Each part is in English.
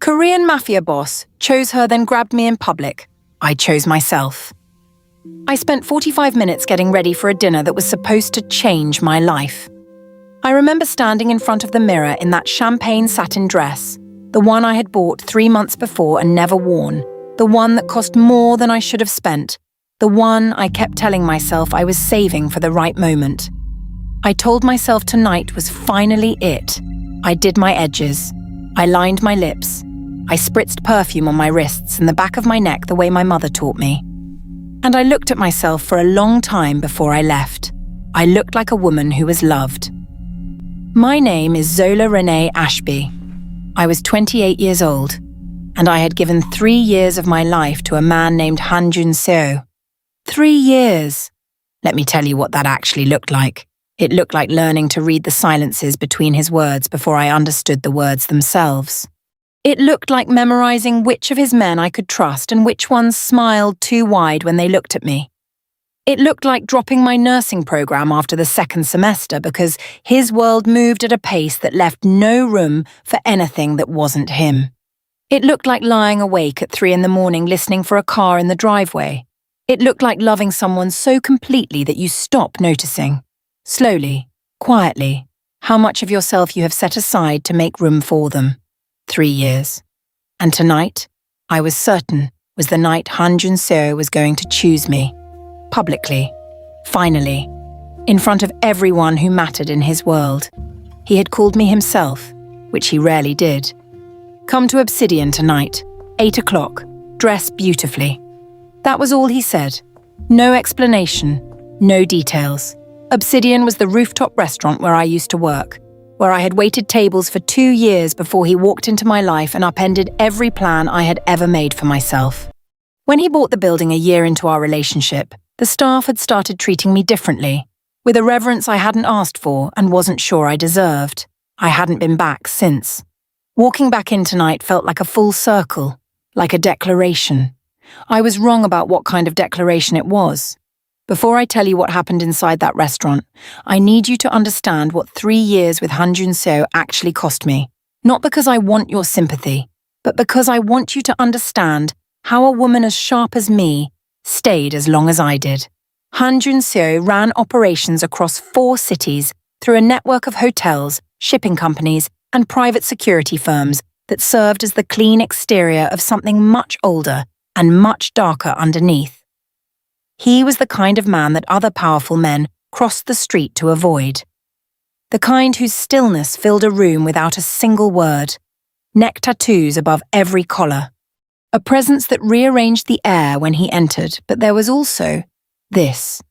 Korean Mafia boss chose her, then grabbed me in public. I chose myself. I spent 45 minutes getting ready for a dinner that was supposed to change my life. I remember standing in front of the mirror in that champagne satin dress, the one I had bought 3 months before and never worn, the one that cost more than I should have spent, the one I kept telling myself I was saving for the right moment. I told myself tonight was finally it. I did my edges. I lined my lips. I spritzed perfume on my wrists and the back of my neck the way my mother taught me. And I looked at myself for a long time before I left. I looked like a woman who was loved. My name is Zola Renee Ashby. I was 28 years old, and I had given 3 years of my life to a man named Han Joon-seo. 3 years! Let me tell you what that actually looked like. It looked like learning to read the silences between his words before I understood the words themselves. It looked like memorizing which of his men I could trust and which ones smiled too wide when they looked at me. It looked like dropping my nursing program after the 2nd semester because his world moved at a pace that left no room for anything that wasn't him. It looked like lying awake at 3 a.m. listening for a car in the driveway. It looked like loving someone so completely that you stop noticing, slowly, quietly, how much of yourself you have set aside to make room for them. 3 years. And tonight, I was certain, was the night Han Joon-seo was going to choose me. Publicly. Finally. In front of everyone who mattered in his world. He had called me himself, which he rarely did. Come to Obsidian tonight, 8 o'clock, dress beautifully. That was all he said. No explanation, no details. Obsidian was the rooftop restaurant where I used to work, where I had waited tables for 2 years before he walked into my life and upended every plan I had ever made for myself. When he bought the building a year into our relationship, the staff had started treating me differently, with a reverence I hadn't asked for and wasn't sure I deserved. I hadn't been back since. Walking back in tonight felt like a full circle, like a declaration. I was wrong about what kind of declaration it was. Before I tell you what happened inside that restaurant, I need you to understand what 3 years with Han Joon-seo actually cost me. Not because I want your sympathy, but because I want you to understand how a woman as sharp as me stayed as long as I did. Han Joon-seo ran operations across 4 cities through a network of hotels, shipping companies, and private security firms that served as the clean exterior of something much older and much darker underneath. He was the kind of man that other powerful men crossed the street to avoid. The kind whose stillness filled a room without a single word, neck tattoos above every collar. A presence that rearranged the air when he entered, but there was also this.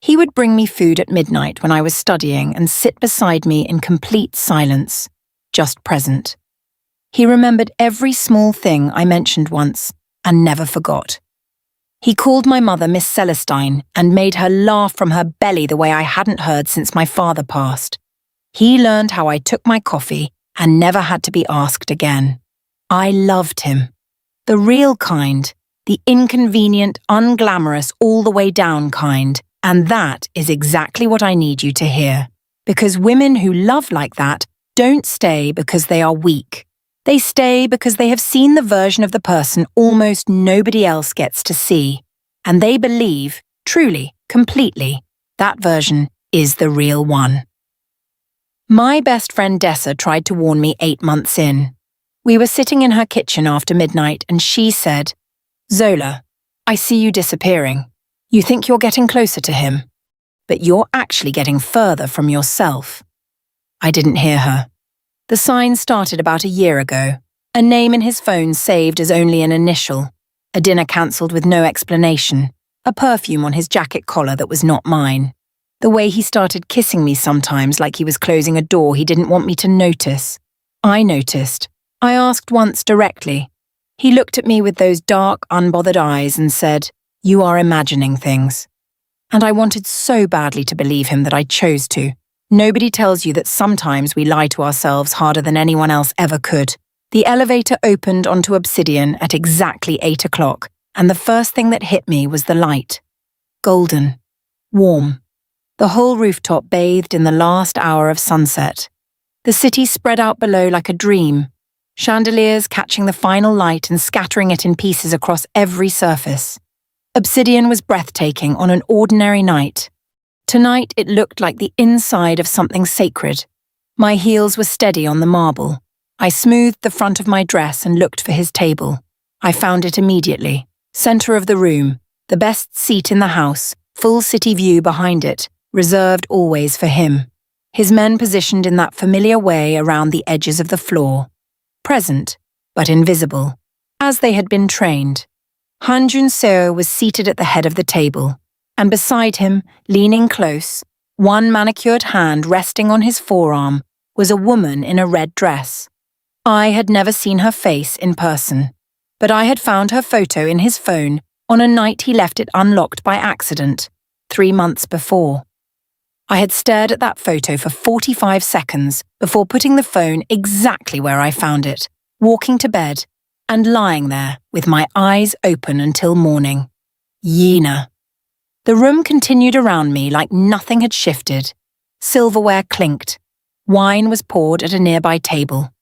He would bring me food at midnight when I was studying and sit beside me in complete silence, just present. He remembered every small thing I mentioned once and never forgot. He called my mother Miss Celestine and made her laugh from her belly the way I hadn't heard since my father passed. He learned how I took my coffee and never had to be asked again. I loved him. The real kind, the inconvenient, unglamorous, all the way down kind, and that is exactly what I need you to hear. Because women who love like that don't stay because they are weak. They stay because they have seen the version of the person almost nobody else gets to see, and they believe, truly, completely, that version is the real one. My best friend Dessa tried to warn me 8 months in. We were sitting in her kitchen after midnight and she said, "Zola, I see you disappearing. You think you're getting closer to him, but you're actually getting further from yourself." I didn't hear her. The sign started about a year ago, a name in his phone saved as only an initial, a dinner cancelled with no explanation, a perfume on his jacket collar that was not mine. The way he started kissing me sometimes like he was closing a door he didn't want me to notice. I noticed. I asked once directly. He looked at me with those dark, unbothered eyes and said, "You are imagining things." And I wanted so badly to believe him that I chose to. Nobody tells you that sometimes we lie to ourselves harder than anyone else ever could. The elevator opened onto Obsidian at exactly 8 o'clock, and the first thing that hit me was the light. Golden. Warm. The whole rooftop bathed in the last hour of sunset. The city spread out below like a dream. chandeliers catching the final light and scattering it in pieces across every surface. Obsidian was breathtaking on an ordinary night. Tonight it looked like the inside of something sacred. My heels were steady on the marble. I smoothed the front of my dress and looked for his table. I found it immediately. Center of the room, the best seat in the house, full city view behind it, reserved always for him. His men positioned in that familiar way around the edges of the floor. Present, but invisible, as they had been trained. Han Joon-seo was seated at the head of the table, and beside him, leaning close, one manicured hand resting on his forearm, was a woman in a red dress. I had never seen her face in person, but I had found her photo in his phone on a night he left it unlocked by accident, 3 months before. I had stared at that photo for 45 seconds before putting the phone exactly where I found it, walking to bed, and lying there with my eyes open until morning. Yena. The room continued around me like nothing had shifted. Silverware clinked. Wine was poured at a nearby table.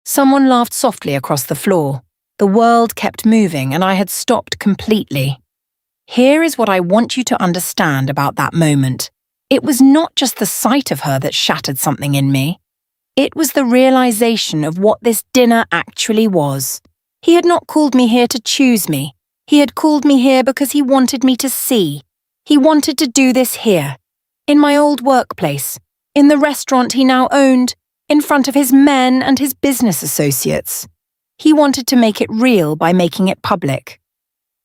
Someone laughed softly across the floor. The world kept moving and I had stopped completely. Here is what I want you to understand about that moment. It was not just the sight of her that shattered something in me. It was the realization of what this dinner actually was. He had not called me here to choose me. He had called me here because he wanted me to see. He wanted to do this here, in my old workplace, in the restaurant he now owned, in front of his men and his business associates. He wanted to make it real by making it public.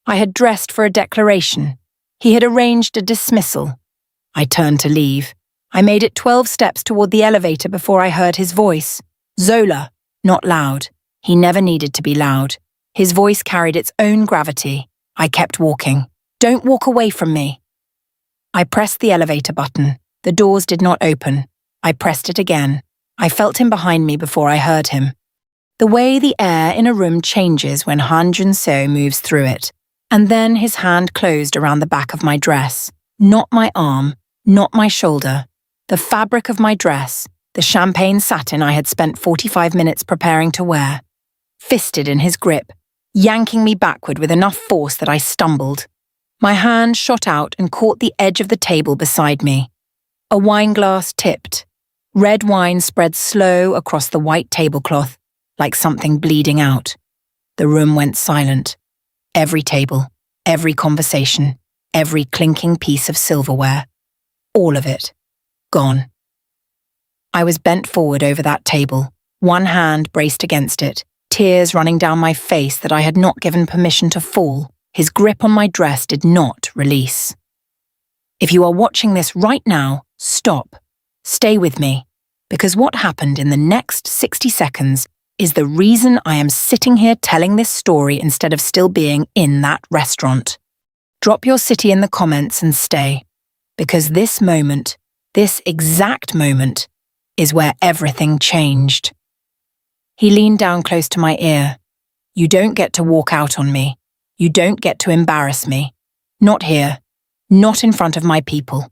I had dressed for a declaration. He had arranged a dismissal. I turned to leave. I made it 12 steps toward the elevator before I heard his voice. Zola, not loud. He never needed to be loud. His voice carried its own gravity. I kept walking. Don't walk away from me. I pressed the elevator button. The doors did not open. I pressed it again. I felt him behind me before I heard him. The way the air in a room changes when Han Joon-seo moves through it. And then his hand closed around the back of my dress. Not my arm, not my shoulder. The fabric of my dress, the champagne satin I had spent 45 minutes preparing to wear. Fisted in his grip, yanking me backward with enough force that I stumbled. My hand shot out and caught the edge of the table beside me. A wine glass tipped. Red wine spread slow across the white tablecloth, like something bleeding out. The room went silent. Every table, every conversation, every clinking piece of silverware. All of it. Gone. I was bent forward over that table, one hand braced against it, tears running down my face that I had not given permission to fall. His grip on my dress did not release. If you are watching this right now, stop. Stay with me, because what happened in the next 60 seconds is the reason I am sitting here telling this story instead of still being in that restaurant. Drop your city in the comments and stay, because this moment, this exact moment, is where everything changed. He leaned down close to my ear. You don't get to walk out on me. You don't get to embarrass me. Not here. Not in front of my people.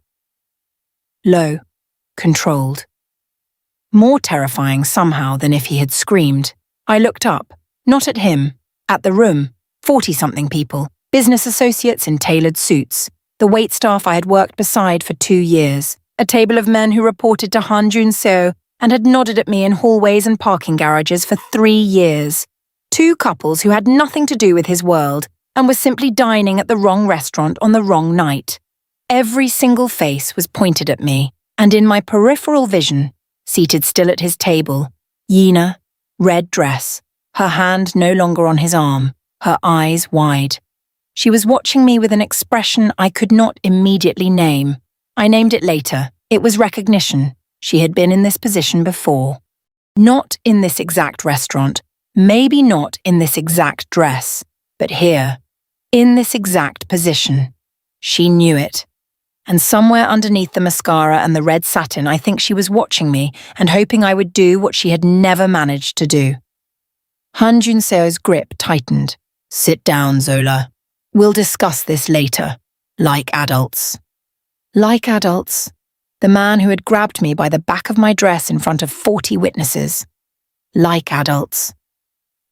Low, controlled. More terrifying somehow than if he had screamed. I looked up, not at him, at the room, 40-something people, business associates in tailored suits, the waitstaff I had worked beside for 2 years, a table of men who reported to Han Joon-seo and had nodded at me in hallways and parking garages for 3 years. 2 couples who had nothing to do with his world and were simply dining at the wrong restaurant on the wrong night. Every single face was pointed at me, and in my peripheral vision, seated still at his table, Yena, red dress, her hand no longer on his arm, her eyes wide. She was watching me with an expression I could not immediately name. I named it later. It was recognition. She had been in this position before. Not in this exact restaurant, maybe not in this exact dress, but here, in this exact position. She knew it. And somewhere underneath the mascara and the red satin, I think she was watching me and hoping I would do what she had never managed to do. Han Joon-seo's grip tightened. Sit down, Zola. We'll discuss this later, like adults. Like adults. The man who had grabbed me by the back of my dress in front of 40 witnesses. Like adults.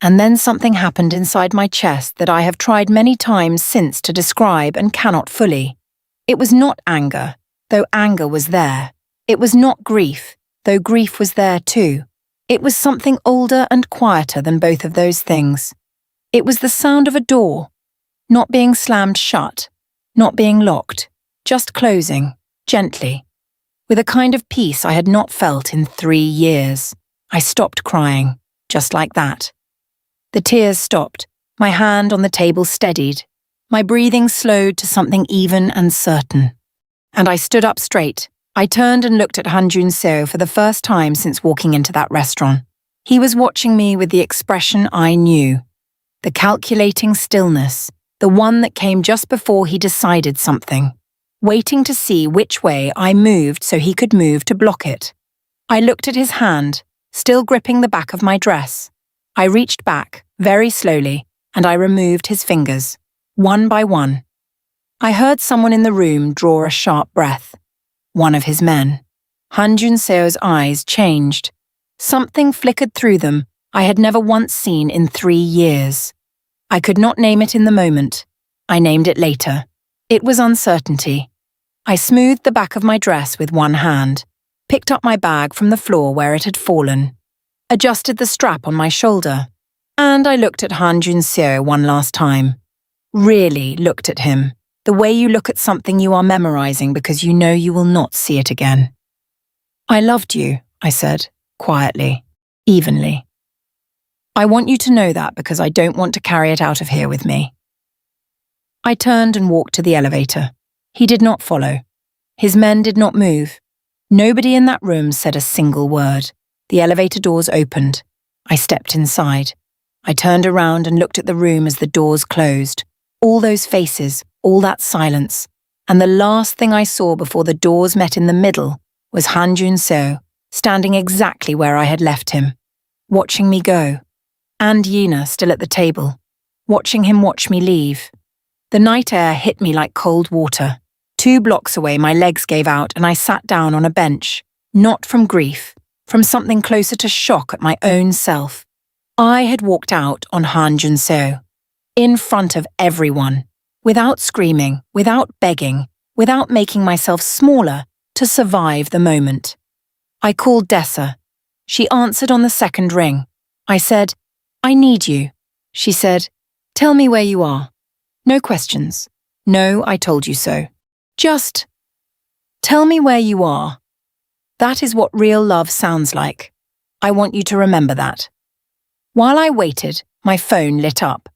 And then something happened inside my chest that I have tried many times since to describe and cannot fully. It was not anger, though anger was there. It was not grief, though grief was there too. It was something older and quieter than both of those things. It was the sound of a door, not being slammed shut, not being locked, just closing, gently, with a kind of peace I had not felt in 3 years. I stopped crying, just like that. The tears stopped, my hand on the table steadied, my breathing slowed to something even and certain. And I stood up straight. I turned and looked at Han Joon-seo for the first time since walking into that restaurant. He was watching me with the expression I knew, the calculating stillness, the one that came just before he decided something, waiting to see which way I moved so he could move to block it. I looked at his hand, still gripping the back of my dress. I reached back, very slowly, and I removed his fingers, one by one. I heard someone in the room draw a sharp breath. One of his men. Han Joon-seo's eyes changed. Something flickered through them I had never once seen in 3 years. I could not name it in the moment. I named it later. It was uncertainty. I smoothed the back of my dress with one hand, picked up my bag from the floor where it had fallen, adjusted the strap on my shoulder, and I looked at Han Joon-seo one last time. Really looked at him, the way you look at something you are memorizing because you know you will not see it again. I loved you, I said, quietly, evenly. I want you to know that because I don't want to carry it out of here with me. I turned and walked to the elevator. He did not follow. His men did not move. Nobody in that room said a single word. The elevator doors opened. I stepped inside. I turned around and looked at the room as the doors closed. All those faces, all that silence. And the last thing I saw before the doors met in the middle was Han Joon-seo, standing exactly where I had left him, watching me go. And Yina still at the table, watching him watch me leave. The night air hit me like cold water. 2 blocks away, my legs gave out and I sat down on a bench, not from grief, from something closer to shock at my own self. I had walked out on Han Joon-seo, in front of everyone, without screaming, without begging, without making myself smaller to survive the moment. I called Dessa. She answered on the second ring. I said, "I need you." She said, "Tell me where you are." No questions. No, I told you so. Just, tell me where you are. That is what real love sounds like. I want you to remember that. While I waited, my phone lit up.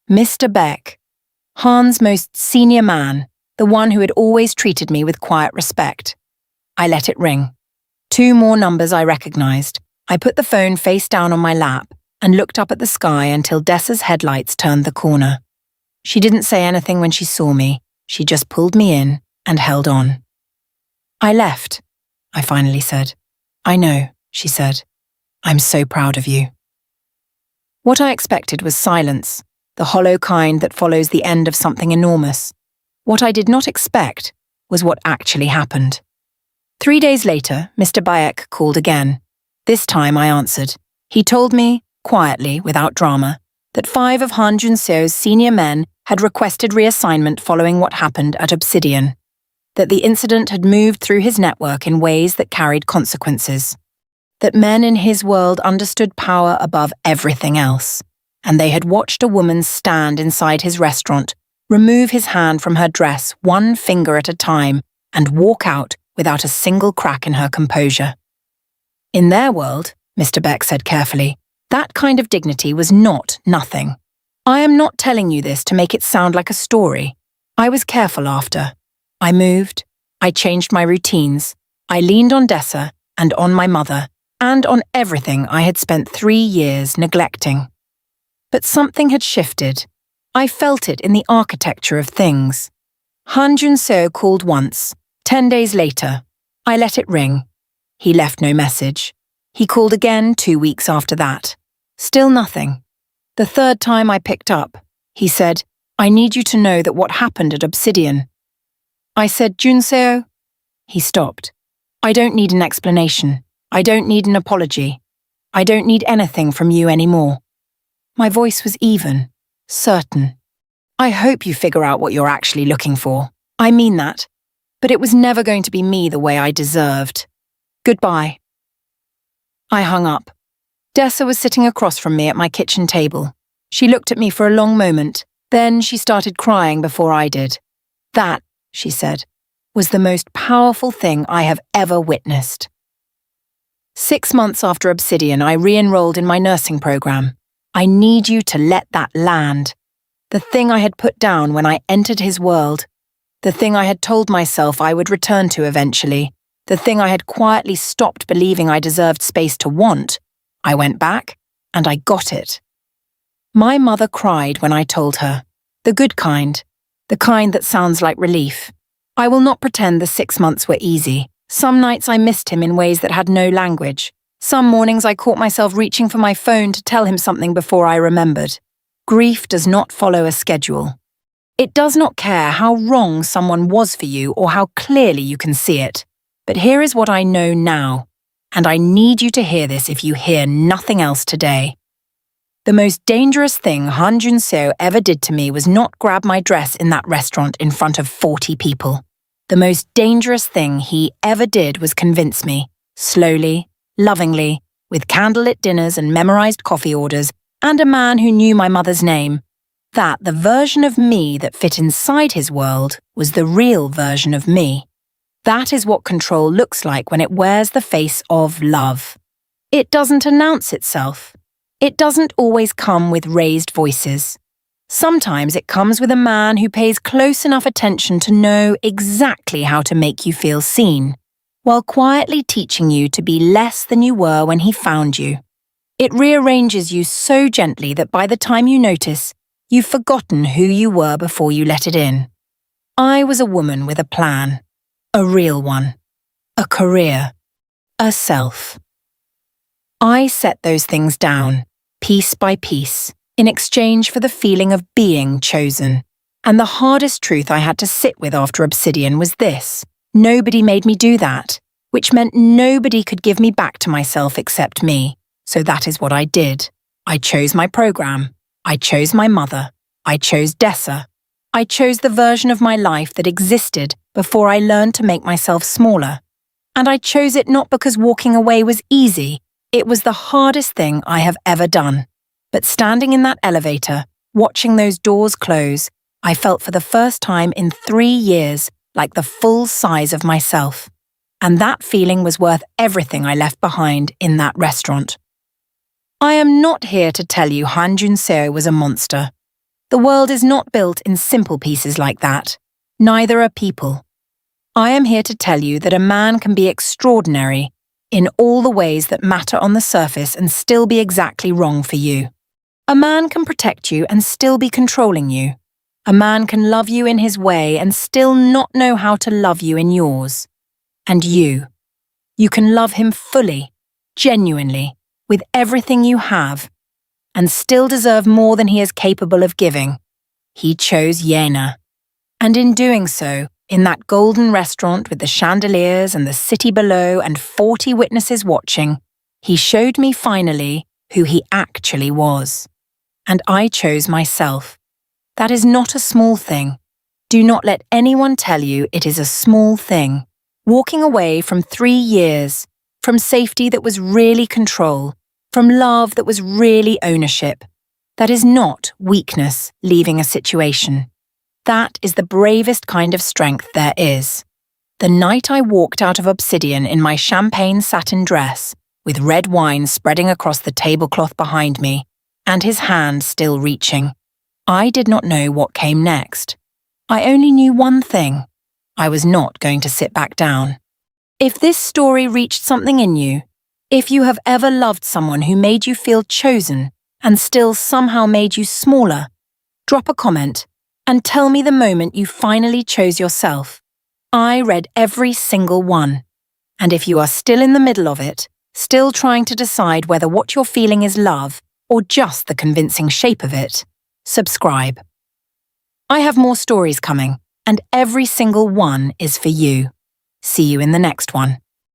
Mr. Beck, Han's most senior man, the one who had always treated me with quiet respect. I let it ring. 2 more numbers I recognized. I put the phone face down on my lap and looked up at the sky until Dessa's headlights turned the corner. She didn't say anything when she saw me. She just pulled me in and held on. "I left," I finally said. "I know," she said. "I'm so proud of you." What I expected was silence, the hollow kind that follows the end of something enormous. What I did not expect was what actually happened. 3 days later, Mr. Bayek called again. This time I answered. He told me, quietly, without drama, that 5 of Han Joon-seo's senior men had requested reassignment following what happened at Obsidian, that the incident had moved through his network in ways that carried consequences, that men in his world understood power above everything else, and they had watched a woman stand inside his restaurant, remove his hand from her dress 1 finger at a time, and walk out without a single crack in her composure. In their world, Mr. Beck said carefully, that kind of dignity was not nothing. I am not telling you this to make it sound like a story. I was careful after. I moved. I changed my routines. I leaned on Dessa and on my mother, and on everything I had spent 3 years neglecting. But something had shifted. I felt it in the architecture of things. Han Joon-seo called once. 10 days later, I let it ring. He left no message. He called again 2 weeks after that. Still nothing. The 3rd time I picked up, he said, "I need you to know that what happened at Obsidian." I said, "Joon-seo?" He stopped. "I don't need an explanation. I don't need an apology. I don't need anything from you anymore." My voice was even, certain. I hope you figure out what you're actually looking for. I mean that. But it was never going to be me the way I deserved. Goodbye. I hung up. Dessa was sitting across from me at my kitchen table. She looked at me for a long moment. Then she started crying before I did. That, she said, was the most powerful thing I have ever witnessed. 6 months after Obsidian, I re-enrolled in my nursing program. I need you to let that land. The thing I had put down when I entered his world. The thing I had told myself I would return to eventually. The thing I had quietly stopped believing I deserved space to want. I went back, and I got it. My mother cried when I told her. The good kind. The kind that sounds like relief. I will not pretend the 6 months were easy. Some nights I missed him in ways that had no language. Some mornings I caught myself reaching for my phone to tell him something before I remembered. Grief does not follow a schedule. It does not care how wrong someone was for you or how clearly you can see it. But here is what I know now, and I need you to hear this if you hear nothing else today. The most dangerous thing Han Joon-seo ever did to me was not grab my dress in that restaurant in front of 40 people. The most dangerous thing he ever did was convince me, slowly, lovingly, with candlelit dinners and memorized coffee orders, and a man who knew my mother's name, that the version of me that fit inside his world was the real version of me. That is what control looks like when it wears the face of love. It doesn't announce itself. It doesn't always come with raised voices. Sometimes it comes with a man who pays close enough attention to know exactly how to make you feel seen, while quietly teaching you to be less than you were when he found you. It rearranges you so gently that by the time you notice, you've forgotten who you were before you let it in. I was a woman with a plan, a real one, a career, a self. I set those things down, piece by piece, in exchange for the feeling of being chosen. And the hardest truth I had to sit with after Obsidian was this: nobody made me do that, which meant nobody could give me back to myself except me. So that is what I did. I chose my program. I chose my mother. I chose Dessa. I chose the version of my life that existed before I learned to make myself smaller. And I chose it not because walking away was easy. It was the hardest thing I have ever done. But standing in that elevator, watching those doors close, I felt for the first time in 3 years like the full size of myself. And that feeling was worth everything I left behind in that restaurant. I am not here to tell you Han Joon-seo was a monster. The world is not built in simple pieces like that. Neither are people. I am here to tell you that a man can be extraordinary in all the ways that matter on the surface and still be exactly wrong for you. A man can protect you and still be controlling you. A man can love you in his way and still not know how to love you in yours. And you can love him fully, genuinely, with everything you have, and still deserve more than he is capable of giving. He chose Yena. And in doing so, in that golden restaurant with the chandeliers and the city below and 40 witnesses watching, he showed me finally who he actually was. And I chose myself. That is not a small thing. Do not let anyone tell you it is a small thing. Walking away from 3 years, from safety that was really control, from love that was really ownership. That is not weakness leaving a situation. That is the bravest kind of strength there is. The night I walked out of Obsidian in my champagne satin dress, with red wine spreading across the tablecloth behind me, and his hand still reaching, I did not know what came next. I only knew one thing. I was not going to sit back down. If this story reached something in you, if you have ever loved someone who made you feel chosen and still somehow made you smaller, drop a comment and tell me the moment you finally chose yourself. I read every single one. And if you are still in the middle of it, still trying to decide whether what you're feeling is love or just the convincing shape of it, subscribe. I have more stories coming, and every single one is for you. See you in the next one.